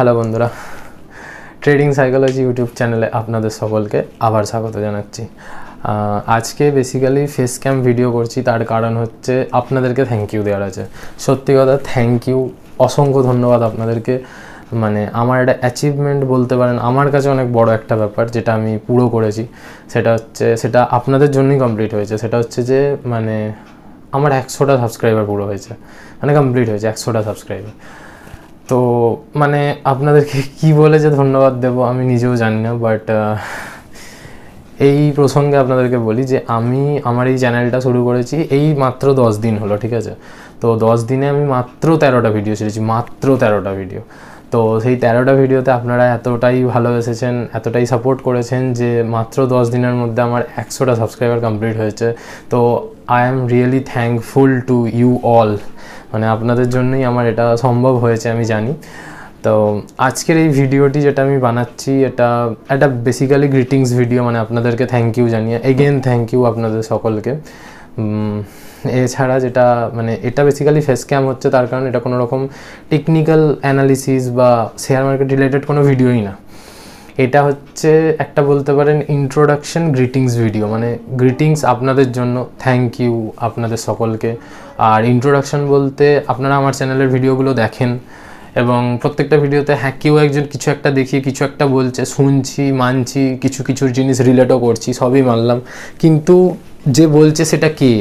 Hello বন্ধুরা, trading psychology YouTube চ্যানেলে আপনাদের সকলকে আবার স্বাগত জানাচ্ছি। আজকে বেসিক্যালি ফেস ক্যাম ভিডিও করছি, তার কারণ হচ্ছে আপনাদেরকে থ্যাংক ইউ দেওয়ার আছে। সত্যি কথা, থ্যাংক ইউ, অসংখ্য ধন্যবাদ আপনাদেরকে। মানে আমার একটা অ্যাচিভমেন্ট বলতে পারেন, আমার কাছে অনেক বড় একটা ব্যাপার যেটা আমি পুরো করেছি। সেটা আপনাদের জন্যই কমপ্লিট হয়েছে। সেটা হচ্ছে যে মানে আমার 100টা সাবস্ক্রাইবার পুরো হয়েছে, মানে কমপ্লিট হয়েছে 100টা সাবস্ক্রাইবার। তো মানে আপনাদেরকে কি বলে যে ধন্যবাদ দেবো আমি নিজেও জানি না, বাট এই প্রসঙ্গে আপনাদেরকে বলি যে আমি আমার এই চ্যানেলটা শুরু করেছি এই মাত্র 10 দিন হলো, ঠিক আছে। তো 10 দিনে আমি মাত্র 13টা ভিডিও ছেড়েছি, মাত্র 13টা ভিডিও। তো সেই 13টা ভিডিওতে আপনারা এতটাই ভালোবেসেছেন, এতটাই সাপোর্ট করেছেন যে মাত্র 10 দিনের মধ্যে আমার 100টা সাবস্ক্রাইবার কমপ্লিট হয়েছে। তো I am really thankful to you all. মানে আপনাদের জন্যই আমার এটা সম্ভব হয়েছে, আমি জানি। তো আজকের এই ভিডিওটি যেটা আমি বানাচ্ছি, এটা একটা বেসিক্যালি গ্রিটিংস ভিডিও, মানে আপনাদেরকে থ্যাংক ইউ জানিয়ে, এগেন থ্যাংক ইউ আপনাদের সকলকে। এছাড়া যেটা মানে এটা বেসিক্যালি ফেস ক্যাম হচ্ছে, তার কারণ এটা কোনো রকম টেকনিক্যাল অ্যানালিসিস বা শেয়ার মার্কেট রিলেটেড কোনো ভিডিওই না। এটা হচ্ছে একটা বলতে পারেন ইন্ট্রোডাকশন গ্রিটিংস ভিডিও, মানে গ্রিটিংস আপনাদের জন্য, থ্যাংক ইউ আপনাদের সকলকে। আর ইন্ট্রোডাকশন বলতে আপনারা আমার চ্যানেলের ভিডিওগুলো দেখেন এবং প্রত্যেকটা ভিডিওতে হ্যাঁ কেউ একজন কিছু একটা দেখিয়ে কিছু একটা বলছে, শুনছি, মানছি, কিছু জিনিস রিলেটও করছি, সবই মানলাম, কিন্তু যে বলছে সেটা কে?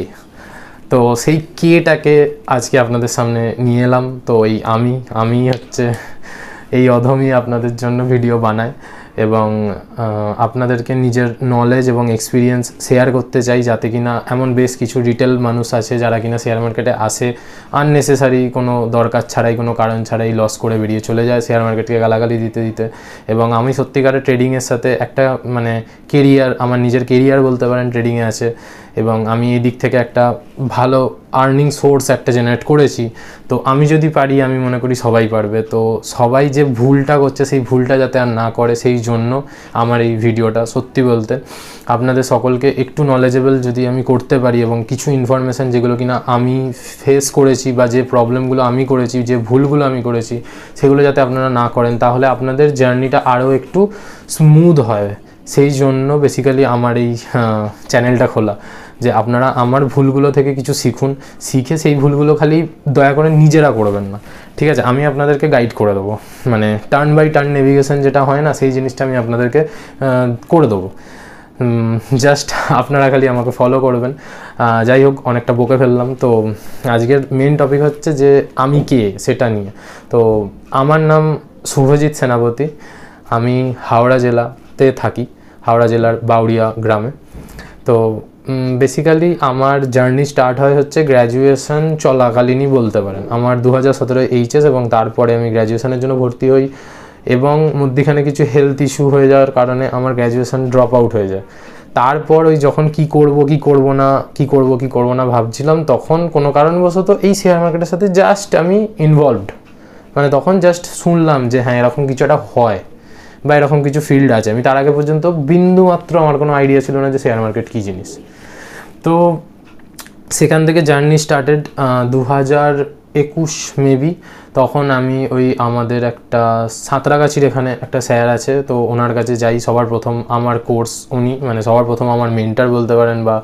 তো সেই কেটাকে আজকে আপনাদের সামনে নিয়ে এলাম। তো এই আমি হচ্ছে এই অধমই আপনাদের জন্য ভিডিও বানায় এবং আপনাদেরকে নিজের নলেজ এবং এক্সপিরিয়েন্স শেয়ার করতে চাই, যাতে কিনা এমন বেশ কিছু রিটেল মানুষ আছে যারা কিনা শেয়ার মার্কেটে আসে আননেসেসারি, কোনো দরকার ছাড়াই, কোনো কারণ ছাড়াই লস করে বেরিয়ে চলে যায় শেয়ার মার্কেটকে গালাগালি দিতে দিতে। এবং আমি সত্যিকারের ট্রেডিংয়ের সাথে একটা মানে কেরিয়ার, আমার নিজের কেরিয়ার বলতে পারেন ট্রেডিংয়ে আছে, এবং আমি এই দিক থেকে একটা ভালো আর্নিং সোর্স একটা জেনারেট করেছি। তো আমি যদি পারি, আমি মনে করি সবাই পারবে। তো সবাই যে ভুলটা করছে সেই ভুলটা যাতে আর না করে, সেই জন্য আমার এই ভিডিওটা। সত্যি বলতে আপনাদের সকলকে একটু নলেজেবল যদি আমি করতে পারি এবং কিছু ইনফরমেশান যেগুলো কিনা আমি ফেস করেছি বা যে প্রবলেমগুলো আমি করেছি, যে ভুলগুলো আমি করেছি, সেগুলো যাতে আপনারা না করেন, তাহলে আপনাদের জার্নিটা আরও একটু স্মুথ হয়। সেই জন্য বেসিক্যালি আমার এই চ্যানেলটা খোলা, যে আপনারা আমার ভুলগুলো থেকে কিছু শিখুন, শিখে সেই ভুলগুলো খালি দয়া করে নিজেরা করবেন না, ঠিক আছে। আমি আপনাদেরকে গাইড করে দেবো, মানে টার্ন বাই টার্ন নেভিগেশন যেটা হয় না, সেই জিনিসটা আমি আপনাদেরকে করে দেবো। জাস্ট আপনারা খালি আমাকে ফলো করবেন। যাই হোক, অনেকটা বকে ফেললাম। তো আজকের মেন টপিক হচ্ছে যে আমি কে, সেটা নিয়ে। তো আমার নাম শুভজিৎ সেনাপতি, আমি হাওড়া জেলাতে থাকি, হাওড়া জেলার বাউরিয়া গ্রামে। তো বেসিক্যালি আমার জার্নি স্টার্ট হয় হচ্ছে গ্র্যাজুয়েশন চলাকালীনই বলতে পারেন। আমার 2017 এইচএস, এবং তারপরে আমি গ্র্যাজুয়েশনের জন্য ভর্তি হই, এবং মধ্যখানে কিছু হেলথ ইস্যু হয়ে যাওয়ার কারণে আমার গ্র্যাজুয়েশন ড্রপ আউট হয়ে যায়। তারপর ওই যখন কি করব না ভাবছিলাম, তখন কোনো কারণবশত এই শেয়ার মার্কেটের সাথে জাস্ট আমি ইনভলভড। মানে তখন জাস্ট শুনলাম যে হ্যাঁ এরকম কিছু একটা হয় বা এরকম কিছু ফিল্ড আছে। আমি তার আগে পর্যন্ত বিন্দুমাত্র আমার কোনো আইডিয়া ছিল না যে শেয়ার মার্কেট কী জিনিস। তো সেখান থেকে জার্নি স্টার্টেড 2021 মেবি। তখন আমি ওই আমাদের একটা সাঁতরাগাছির এখানে একটা স্যার আছে, তো ওনার কাছে যাই। সবার প্রথম আমার কোর্স উনি, মানে সবার প্রথম আমার মেন্টার বলতে পারেন বা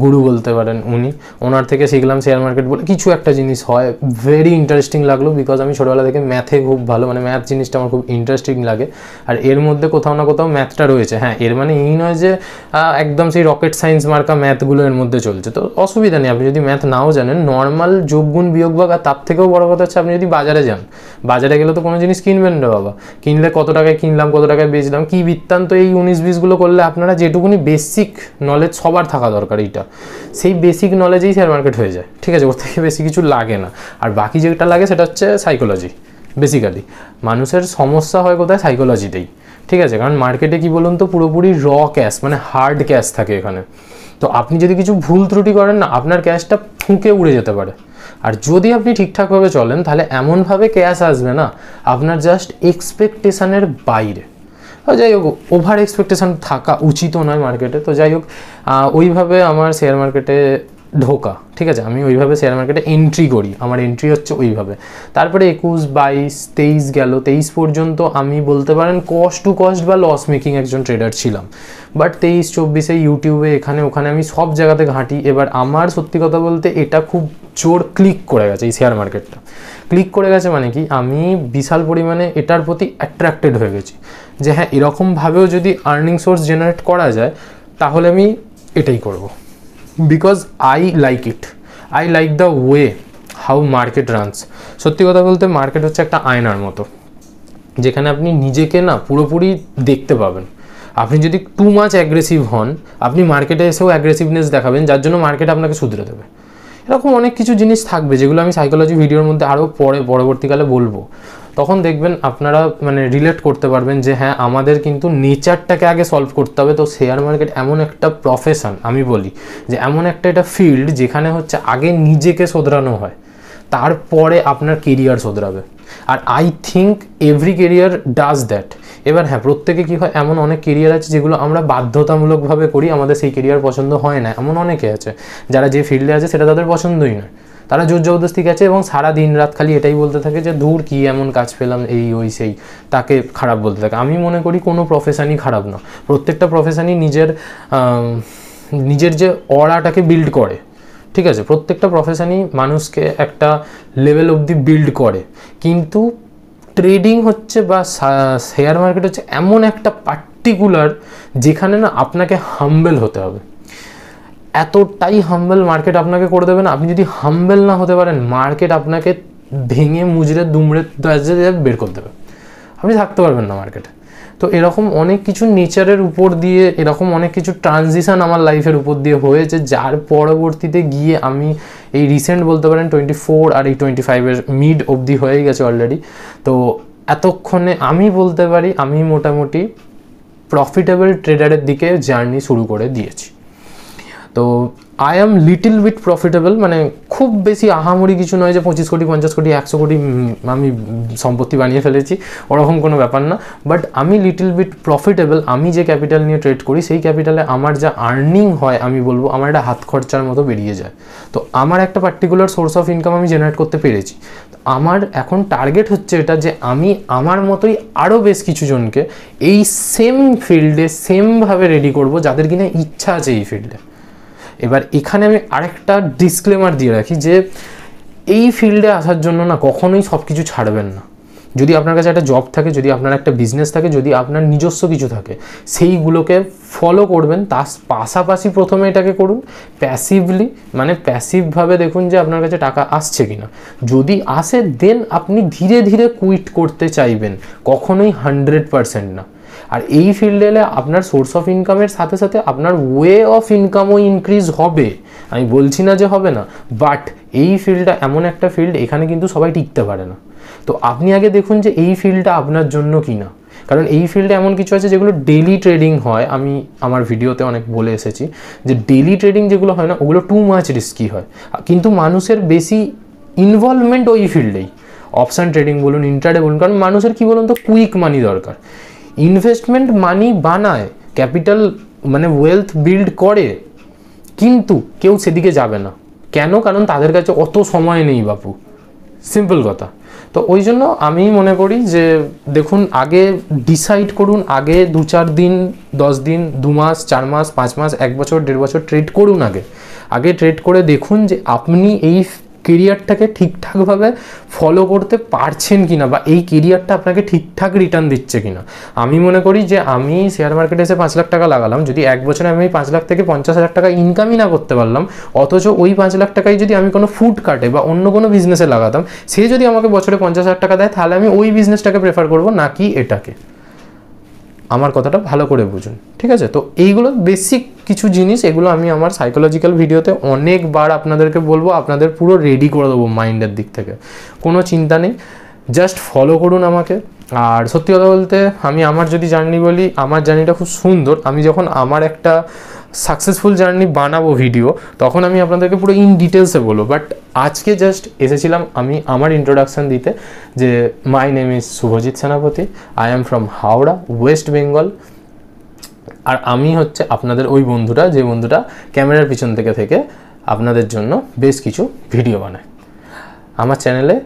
গুরু বলতে পারেন উনি। ওনার থেকে শিখলাম শেয়ার মার্কেট বলে কিছু একটা জিনিস হয়। ভেরি ইন্টারেস্টিং লাগলো, বিকজ আমি ছোটোবেলা থেকে ম্যাথে খুব ভালো, মানে ম্যাথ জিনিসটা আমার খুব ইন্টারেস্টিং লাগে। আর এর মধ্যে কোথাও না কোথাও ম্যাথটা রয়েছে। হ্যাঁ, এর মানে এই নয় যে একদম সেই রকেট সায়েন্স মার্কা ম্যাথগুলো এর মধ্যে চলছে, তো অসুবিধা নেই। আপনি যদি ম্যাথ নাও জানেন, নর্মাল যোগ গুণ বিয়োগ ভাগ, আর তার থেকেও বড় কথা হচ্ছে আপনি যদি বাজারে যান, বাজারে গেলে তো কোনো জিনিস কিনবেন না বাবা, কিনলে কত টাকায় কিনলাম, কত টাকায় বেচলাম, কী বৃত্তান্ত, এই 19-20গুলো করলে আপনারা যেটুকুনি বেসিক নলেজ সবার থাকা দরকার, এইটা সেই বেসিক নলেজেই শেয়ার মার্কেট হয়ে যায়, ঠিক আছে। ওর থেকে বেশি কিছু লাগে না। আর বাকি যেটা লাগে সেটা হচ্ছে সাইকোলজি। বেসিক্যালি মানুষের সমস্যা হয় কোথায়? সাইকোলজিতেই, ঠিক আছে। কারণ মার্কেটে কি বলুন তো, পুরোপুরি র ক্যাশ, মানে হার্ড ক্যাশ থাকে এখানে। তো আপনি যদি কিছু ভুল ত্রুটি করেন না, আপনার ক্যাশটা ফুঁকে উড়ে যেতে পারে। আর যদি আপনি ঠিকঠাকভাবে চলেন, তাহলে এমনভাবে ক্যাশ আসবে না আপনার জাস্ট এক্সপেকটেশানের বাইরে। যাই হোক, ওভার এক্সপেকটেশান থাকা উচিতও নয় মার্কেটে। তো যাই হোক, ওইভাবে আমার শেয়ার মার্কেটে ঢোকা, ঠিক আছে, আমি ওইভাবে শেয়ার মার্কেটে এন্ট্রি করি, আমার এন্ট্রি হচ্ছে ওইভাবে। তারপরে 21, 22, 23 গেল, 23 পর্যন্ত আমি বলতে পারেন কস্ট টু কস্ট বা লস মেকিং একজন ট্রেডার ছিলাম। বাট 23, 24-এ ইউটিউবে এখানে ওখানে আমি সব জায়গাতে ঘাঁটি। এবার আমার সত্যি কথা বলতে এটা খুব জোর ক্লিক করে গেছে, এই শেয়ার মার্কেটটা ক্লিক করে গেছে মানে কি, আমি বিশাল পরিমাণে এটার প্রতি অ্যাট্রাক্টেড হয়ে গেছি যে হ্যাঁ এরকমভাবেও যদি আর্নিং সোর্স জেনারেট করা যায় তাহলে আমি এটাই করব। Because I like it, I like the way how market runs. সত্যি কথা বলতে মার্কেট হচ্ছে একটা আয়নার মতো, যেখানে আপনি নিজেকে না পুরোপুরি দেখতে পাবেন। আপনি যদি টু মাচ অ্যাগ্রেসিভ হন, আপনি মার্কেটে এসেও অ্যাগ্রেসিভনেস দেখাবেন, যার জন্য মার্কেট আপনাকে শুধরে দেবে। এরকম অনেক কিছু জিনিস থাকবে যেগুলো আমি সাইকোলজি ভিডিওর মধ্যে আরও পরবর্তীকালে বলবো। তখন দেখবেন আপনারা মানে রিলেট করতে পারবেন যে হ্যাঁ আমাদের কিন্তু নেচারটাকে আগে সলভ করতে হবে। তো শেয়ার মার্কেট এমন একটা প্রফেশন, আমি বলি যে এমন একটা এটা ফিল্ড যেখানে হচ্ছে আগে নিজেকে শোধরানো হয়, তারপরে আপনার কেরিয়ার শোধরাবে। আর I think every career does that. এবার হ্যাঁ প্রত্যেকে কী হয়, এমন অনেক কেরিয়ার আছে যেগুলো আমরা বাধ্যতামূলকভাবে করি, আমাদের সেই কেরিয়ার পছন্দ হয় না, এমন অনেকে আছে যারা যে ফিল্ডে আছে সেটা তাদের পছন্দই নয়, তারা জোর জবরদস্তি গেছে এবং সারা দিন রাত খালি এটাই বলতে থাকে যে ধুর কী এমন কাজ পেলাম, এই ওই সেই, তাকে খারাপ বলতে থাকে। আমি মনে করি কোনো প্রফেশনই খারাপ না, প্রত্যেকটা প্রফেশনই নিজের যে অরাটাকে বিল্ড করে, ঠিক আছে, প্রত্যেকটা প্রফেশনই মানুষকে একটা লেভেল অবধি বিল্ড করে। কিন্তু ট্রেডিং হচ্ছে বা শেয়ার মার্কেট হচ্ছে এমন একটা পার্টিকুলার যেখানে না আপনাকে হাম্বেল হতে হবে, এতটাই হাম্বেল মার্কেট আপনাকে করে দেবে না। আপনি যদি হাম্বেল না হতে পারেন, মার্কেট আপনাকে ভেঙে মুজড়ে দুমড়ে বের করে দেবে, আপনি থাকতে পারবেন না মার্কেটে। তো এরকম অনেক কিছু নেচারের উপর দিয়ে, এরকম অনেক কিছু ট্রানজিশন আমার লাইফের উপর দিয়ে হয়েছে, যার পরবর্তীতে গিয়ে আমি এই রিসেন্ট বলতে পারেন 24 আর এই 25-এর মিড অবধি হয়ে গেছে অলরেডি। তো এতক্ষণে আমি বলতে পারি আমি মোটামুটি প্রফিটেবল ট্রেডারের দিকে জার্নি শুরু করে দিয়েছি। তো I am little bit profitable, মানে খুব বেশি আহামরি কিছু নয় যে 25 কোটি 50 কোটি 100 কোটি আমি সম্পত্তি বানিয়ে ফেলেছি, ওরকম কোনো ব্যাপার না। বাট আমি লিটিল বিট প্রফিটেবল। আমি যে ক্যাপিটাল নিয়ে ট্রেড করি সেই ক্যাপিটালে আমার যা আর্নিং হয় আমি বলবো আমার একটা হাত খরচার মতো বেরিয়ে যায়। তো আমার একটা পার্টিকুলার সোর্স অফ ইনকাম আমি জেনারেট করতে পেরেছি। আমার এখন টার্গেট হচ্ছে এটা যে আমি আমার মতোই আরও বেশ কিছু জনকে এই সেম ফিল্ডে সেমভাবে রেডি করব যাদের কিনা ইচ্ছা আছে এই ফিল্ডে। এবার এখানে আমি আরেকটা ডিসক্লেমার দিয়ে রাখি যে এই ফিল্ডে আসার জন্য না কখনোই সব কিছু ছাড়বেন না। যদি আপনার কাছে একটা জব থাকে, যদি আপনার একটা বিজনেস থাকে, যদি আপনার নিজস্ব কিছু থাকে, সেইগুলোকে ফলো করবেন। তার পাশাপাশি প্রথমে এটাকে করুন প্যাসিভলি, মানে প্যাসিভভাবে দেখুন যে আপনার কাছে টাকা আসছে কিনা। যদি আসে দেন আপনি ধীরে ধীরে কুইট করতে চাইবেন, কখনোই 100% না। আর এই ফিল্ডে এলে আপনার সোর্স অফ ইনকামের সাথে সাথে আপনার ওয়ে অফ ইনকামও ইনক্রিজ হবে, আমি বলছি না যে হবে না। বাট এই ফিল্ডটা এমন একটা ফিল্ড, এখানে কিন্তু সবাই টিকতে পারে না। তো আপনি আগে দেখুন যে এই ফিল্ডটা আপনার জন্য কি না। কারণ এই ফিল্ডে এমন কিছু আছে যেগুলো ডেইলি ট্রেডিং হয়, আমি আমার ভিডিওতে অনেক বলে এসেছি যে ডেইলি ট্রেডিং যেগুলো হয় না ওগুলো টু মাচ রিস্কি হয়, কিন্তু মানুষের বেশি ইনভলভমেন্ট ওই ফিল্ডেই। অপশান ট্রেডিং বলুন, ইন্ট্রাডে বলুন, কারণ মানুষের কী বলুন তো কুইক মানি দরকার। ইনভেস্টমেন্ট মানি বানায়, ক্যাপিটাল মানে ওয়েলথ বিল্ড করে, কিন্তু কেউ সেদিকে যাবে না। কেন? কারণ তাদের কাছে অত সময় নেই বাপু, সিম্পল কথা। তো ওই জন্য আমি মনে করি যে দেখুন আগে ডিসাইড করুন, আগে 2-4 দিন 10 দিন 2 মাস 4 মাস 5 মাস 1 বছর 1.5 বছর ট্রেড করুন। আগে ট্রেড করে দেখুন যে আপনি এই কেরিয়ারটাকে ঠিকঠাকভাবে ফলো করতে পারছেন কিনা, বা এই কেরিয়ারটা আপনাকে ঠিকঠাক রিটার্ন দিচ্ছে কিনা। আমি মনে করি যে আমি শেয়ার মার্কেটে এসে 5 লাখ টাকা লাগালাম, যদি 1 বছরে আমি 5 লাখ থেকে 50,000 টাকা ইনকামই না করতে পারলাম, অথচ ওই 5 লাখ টাকাই যদি আমি কোনো ফুড কার্টে বা অন্য কোনো বিজনেসে লাগাতাম, সে যদি আমাকে বছরে 50,000 টাকা দেয়, তাহলে আমি ওই বিজনেসটাকে প্রেফার করবো নাকি এটাকে। আমার কথাটা ভালো করে বুঝুন, ঠিক আছে? তো এইগুলো বেসিক কিছু জিনিস, এগুলো আমি আমার সাইকোলজিক্যাল ভিডিওতে অনেকবার আপনাদেরকে বলবো, আপনাদের পুরো রেডি করে দেবো মাইন্ডের দিক থেকে, কোনো চিন্তা নেই, জাস্ট ফলো করুন আমাকে। আর সত্যি কথা বলতে আমি আমার যদি জার্নি বলি, আমার জার্নিটা খুব সুন্দর। আমি যখন আমার একটা সাকসেসফুল জার্নি বানাবো ভিডিও, তখন আমি আপনাদেরকে পুরো ইন ডিটেলসে বলবো। বাট আজকে জাস্ট এসেছিলাম আমি আমার ইন্ট্রোডাকশান দিতে যে my name is Shubhajit Senapati, I am from Howrah, West Bengal. আর আমি হচ্ছে আপনাদের ওই বন্ধুটা, যে বন্ধুটা ক্যামেরার পিছন থেকে আপনাদের জন্য বেশ কিছু ভিডিও বানাই। আমার চ্যানেলে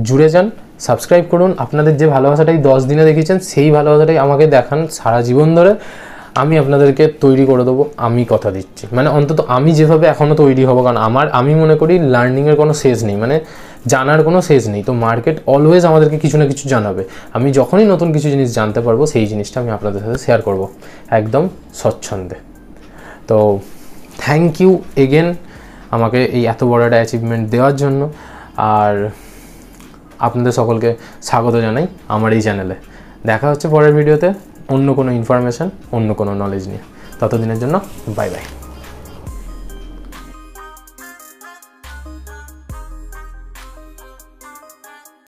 জুড়ে যান, সাবস্ক্রাইব করুন। আপনাদের যে ভালোবাসাটাই 10 দিনে দেখিয়েছেন সেই ভালোবাসাটাই আমাকে দেখান সারা জীবন ধরে। আমি আপনাদেরকে তৈরি করে দেবো, আমি কথা দিচ্ছি। মানে অন্তত আমি যেভাবে এখনও তৈরি হব, কারণ আমি মনে করি লার্নিংয়ের কোনো শেষ নেই, মানে জানার কোনো শেষ নেই। তো মার্কেট অলওয়েজ আমাদেরকে কিছু না কিছু জানাবে। আমি যখনই নতুন কিছু জিনিস জানতে পারবো সেই জিনিসটা আমি আপনাদের সাথে শেয়ার করব একদম স্বচ্ছন্দে। তো থ্যাংক ইউ এগেন আমাকে এই এত বড় একটা অ্যাচিভমেন্ট দেওয়ার জন্য। আর আপনাদের সকলকে স্বাগত জানাই আমার এই চ্যানেলে। দেখা হচ্ছে পরের ভিডিওতে অন্য কোনো ইনফরমেশান, অন্য কোনো নলেজ নিয়ে। ততদিনের জন্য বাই বাই।